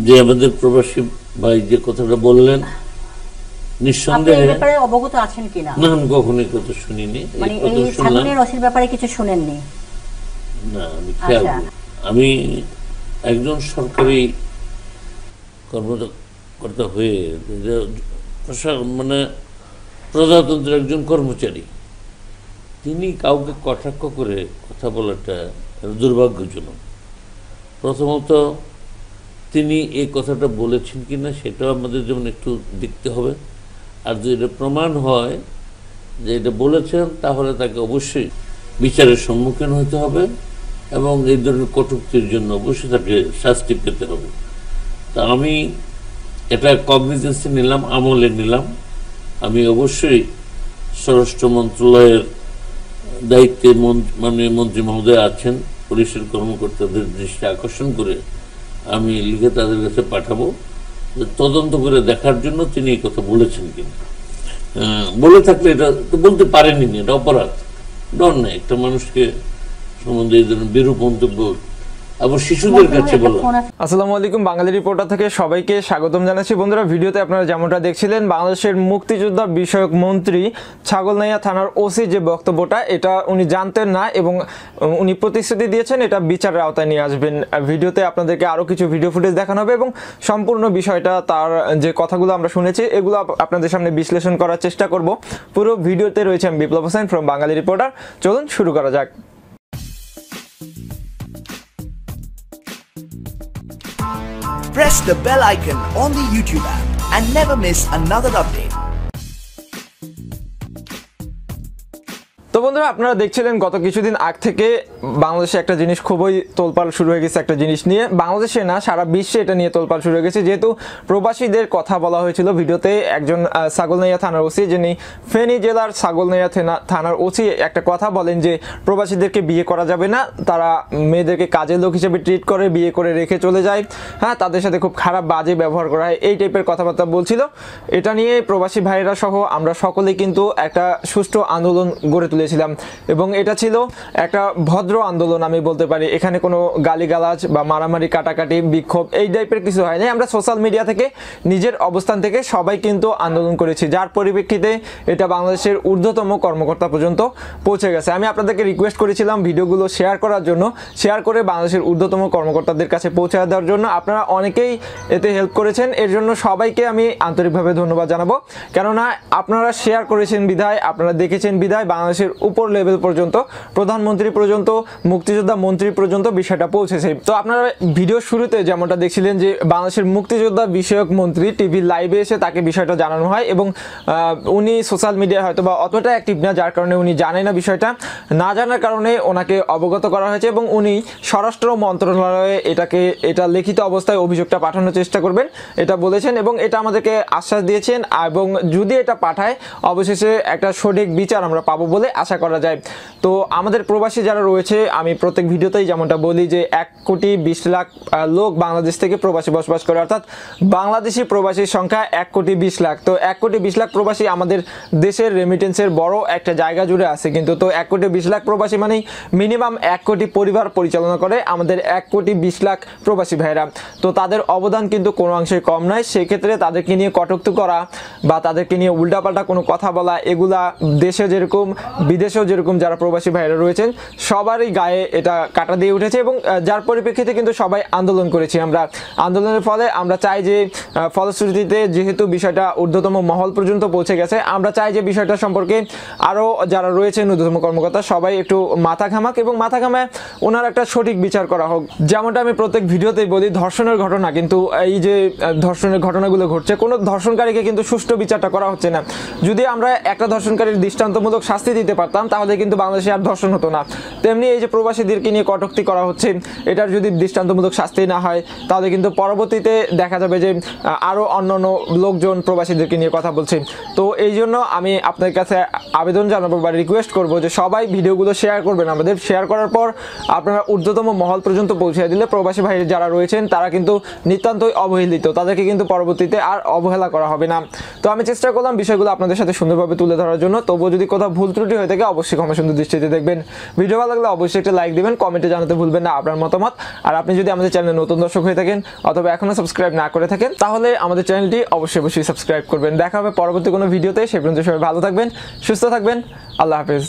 যে আমাদের প্রবাসী ভাই যে কথাটা বললেন, নিঃসন্দেহে ব্যাপারে অবগত আছেন কিনা? না, আমি কখনোই কথা শুনিনি। মানে এই ছাগলের রসির ব্যাপারে কিছু শুনেননি? না, আমি খেয়াল আমি একজন সরকারি কর্মকর্তা হয়ে মানে প্রজাতন্ত্রের একজন কর্মচারী, তিনি কাউকে কটাক্ষ করে কথা বলাটা দুর্ভাগ্যজনক। প্রথমত তিনি এই কথাটা বলেছেন কিনা সেটাও আমাদের যেমন একটু দেখতে হবে, আর যদি এটা প্রমাণ হয় যে এটা বলেছেন তাহলে তাকে অবশ্যই বিচারের সম্মুখীন হতে হবে এবং এই ধরনের কটূক্তির জন্য অবশ্যই তাকে শাস্তি পেতে হবে। তা আমি এটা কগনিজেন্সে নিলাম, আমলে নিলাম। আমি অবশ্যই স্বরাষ্ট্র মন্ত্রণালয়ের দায়িত্বে মাননীয় মন্ত্রী মহোদয় আছেন, পুলিশের কর্মকর্তাদের দৃষ্টি আকর্ষণ করে আমি লিখে তাদের কাছে পাঠাবো, তদন্ত করে দেখার জন্য তিনি এই কথা বলেছেন কিনা। বলে থাকলে এটা তো বলতে পারেনি, এটা অপরাধ, ডর নেই একটা মানুষকে সম্বন্ধে এই ধরনের বিরূপ মন্তব্য আবার শিশুদের কাছে বলা। আসসালামু আলাইকুম, বাঙালি রিপোর্টার থেকে সবাইকে স্বাগতম জানাচ্ছি। বন্ধুরা, ভিডিওতে আপনারা যেমনটা দেখছিলেন, বাংলাদেশের মুক্তিযোদ্ধা বিষয়ক মন্ত্রী ছাগলনাইয়া থানার ওসি যে বক্তব্যটা, এটা উনি জানতেন না এবং উনি প্রতিশ্রুতি দিয়েছেন এটা বিচারের আওতায় নিয়ে আসবেন। ভিডিওতে আপনাদেরকে আরও কিছু ভিডিও ফুটেজ দেখানো হবে এবং সম্পূর্ণ বিষয়টা, তার যে কথাগুলো আমরা শুনেছি এগুলো আপনাদের সামনে বিশ্লেষণ করার চেষ্টা করব। পুরো ভিডিওতে রয়েছে আমি বিপ্লব হোসেন ফ্রম বাঙালি রিপোর্টার। চলুন শুরু করা যাক। Press the bell icon on the YouTube app and never miss another update. তো বন্ধুরা, আপনারা দেখছিলেন গত কিছুদিন আগ থেকে বাংলাদেশে একটা জিনিস খুবই তোলপাড় শুরু হয়ে গেছে, একটা জিনিস নিয়ে, বাংলাদেশে না সারা বিশ্বে এটা নিয়ে তোলপাড় শুরু হয়ে গেছে। যেহেতু প্রবাসীদের কথা বলা হয়েছিল ভিডিওতে, একজন ছাগলনাইয়া থানার ওসি, যিনি ফেনী জেলার ছাগলনাইয়া থানার ওসি একটা কথা বলেন যে প্রবাসীদেরকে বিয়ে করা যাবে না, তারা মেয়েদেরকে কাজের লোক হিসেবে ট্রিট করে, বিয়ে করে রেখে চলে যায়, হ্যাঁ, তাদের সাথে খুব খারাপ বাজে ব্যবহার করা হয়, এই টাইপের কথাবার্তা বলছিল। এটা নিয়ে প্রবাসী ভাইরা সহ আমরা সকলেই কিন্তু একটা সুষ্ঠু আন্দোলন গড়ে তুলেছিলাম এবং এটা ছিল একটা ভদ্র আন্দোলন আমি বলতে পারি। এখানে কোনো গালিগালাজ বা মারামারি, কাটাকাটি, বিক্ষোভ এই টাইপের কিছু হয়নি। আমরা সোশ্যাল মিডিয়া থেকে নিজের অবস্থান থেকে সবাই কিন্তু আন্দোলন করেছি, যার পরিপ্রেক্ষিতে এটা বাংলাদেশের ঊর্ধ্বতম কর্মকর্তা পর্যন্ত পৌঁছে গেছে। আমি আপনাদেরকে রিকোয়েস্ট করেছিলাম ভিডিওগুলো শেয়ার করার জন্য, শেয়ার করে বাংলাদেশের ঊর্ধ্বতম কর্মকর্তাদের কাছে পৌঁছে দেওয়ার জন্য। আপনারা অনেকেই এতে হেল্প করেছেন, এর জন্য সবাইকে আমি আন্তরিকভাবে ধন্যবাদ জানাবো। কেননা আপনারা শেয়ার করেছেন বিধায়, আপনারা দেখেছেন বিধায় বাংলাদেশের উপর লেভেল পর্যন্ত, প্রধানমন্ত্রী পর্যন্ত, মুক্তিযোদ্ধা মন্ত্রী পর্যন্ত বিষয়টা পৌঁছেছে। তো আপনারা ভিডিও শুরুতে যেমনটা দেখছিলেন যে বাংলাদেশের মুক্তিযোদ্ধা বিষয়ক মন্ত্রী টিভি লাইভে এসে তাকে বিষয়টা জানানো হয় এবং উনি সোশ্যাল মিডিয়ায় হয়তো বা অতটা অ্যাক্টিভ না, যার কারণে উনি জানেন না বিষয়টা। না জানার কারণে ওনাকে অবগত করা হয়েছে এবং উনি স্বরাষ্ট্র মন্ত্রণালয়ে এটা লিখিত অবস্থায় অভিযোগটা পাঠানোর চেষ্টা করবেন এটা বলেছেন এবং এটা আমাদেরকে আশ্বাস দিয়েছেন এবং যদি এটা পাঠায় অবশেষে একটা সঠিক বিচার আমরা পাবো বলে আশা করা যায়। তো আমাদের প্রবাসী যারা রয়েছে, আমি প্রত্যেক ভিডিওতেই যেমনটা বলি যে 1,20,00,000 লোক বাংলাদেশ থেকে প্রবাসী বসবাস করে, অর্থাৎ বাংলাদেশি প্রবাসীর সংখ্যা 1,20,00,000। তো 1,20,00,000 প্রবাসী আমাদের দেশের রেমিটেন্সের বড় একটা জায়গা জুড়ে আছে কিন্তু। তো 1,20,00,000 প্রবাসী মানেই মিনিমাম 1 কোটি পরিবার পরিচালনা করে আমাদের 1,20,00,000 প্রবাসী ভাইরা। তো তাদের অবদান কিন্তু কোনো অংশে কম নয়। সেক্ষেত্রে তাদেরকে নিয়ে কটূক্তি করা বা তাদেরকে নিয়ে উল্টাপাল্টা কোনো কথা বলা, এগুলা দেশে যেরকম বিদেশেও যেরকম যারা প্রবাসী ভাইরা রয়েছেন সবারই গায়ে এটা কাটা দিয়ে উঠেছে এবং যার পরিপ্রেক্ষিতে কিন্তু সবাই আন্দোলন করেছি। আমরা আন্দোলনের ফলে আমরা চাই যে ফলশ্রুতিতে যেহেতু বিষয়টা ঊর্ধ্বতম মহল পর্যন্ত পৌঁছে গেছে, আমরা চাই যে বিষয়টা সম্পর্কে আরও যারা রয়েছেন ঊর্ধ্বতম কর্মকর্তা সবাই একটু মাথা ঘামাক এবং মাথা ঘামায় ওনার একটা সঠিক বিচার করা হোক। যেমনটা আমি প্রত্যেক ভিডিওতেই বলি, ধর্ষণের ঘটনা কিন্তু, এই যে ধর্ষণের ঘটনাগুলো ঘটছে, কোনো ধর্ষণকারীকে কিন্তু সুষ্ঠু বিচারটা করা হচ্ছে না। যদি আমরা একটা ধর্ষণকারীর দৃষ্টান্তমূলক শাস্তি দিতে পারতাম তাহলে কিন্তু বাংলাদেশে আর ধর্ষণ হতো না। তেমনি এই যে প্রবাসীদেরকে নিয়ে কটূক্তি করা হচ্ছে, এটার যদি দৃষ্টান্তমূলক শাস্তি না হয় তাহলে কিন্তু পরবর্তীতে দেখা যাবে যে আরও অন্যান্য লোকজন প্রবাসীদেরকে নিয়ে কথা বলছে। তো এই জন্য আমি আপনাদের কাছে আবেদন জানাবো বা রিকোয়েস্ট করবো যে সবাই ভিডিওগুলো শেয়ার করবেন। আমাদের শেয়ার করার পর আপনারা ঊর্ধ্বতম মহল পর্যন্ত পৌঁছে দিলে প্রবাসী ভাই যারা রয়েছেন তারা কিন্তু নিতান্তই অবহেলিত, তাদেরকে কিন্তু পরবর্তীতে আর অবহেলা করা হবে না। তো আমি চেষ্টা করলাম বিষয়গুলো আপনাদের সাথে সুন্দরভাবে তুলে ধরার জন্য। তবুও যদি কোথাও ভুল ত্রুটি হয়ে থাকে অবশ্যই ক্ষমা সুন্দর দৃষ্টিতে দেখবেন। ভিডিও ভালো লাগলে অবশ্যই একটা লাইক দিবেন, কমেন্টে জানাতে ভুলবেন না আপনার মতামত। আর আপনি যদি আমাদের চ্যানেলে নতুন দর্শক হয়ে থাকেন অথবা এখনো সাবস্ক্রাইব না করে থাকেন তাহলে আমাদের চ্যানেলটি অবশ্যই সাবস্ক্রাইব করবেন। দেখা হবে পরবর্তী কোনো ভিডিওতে। সে পর্যন্ত সবাই ভালো থাকবেন, সুস্থ থাকবেন। আল্লাহ হাফেজ।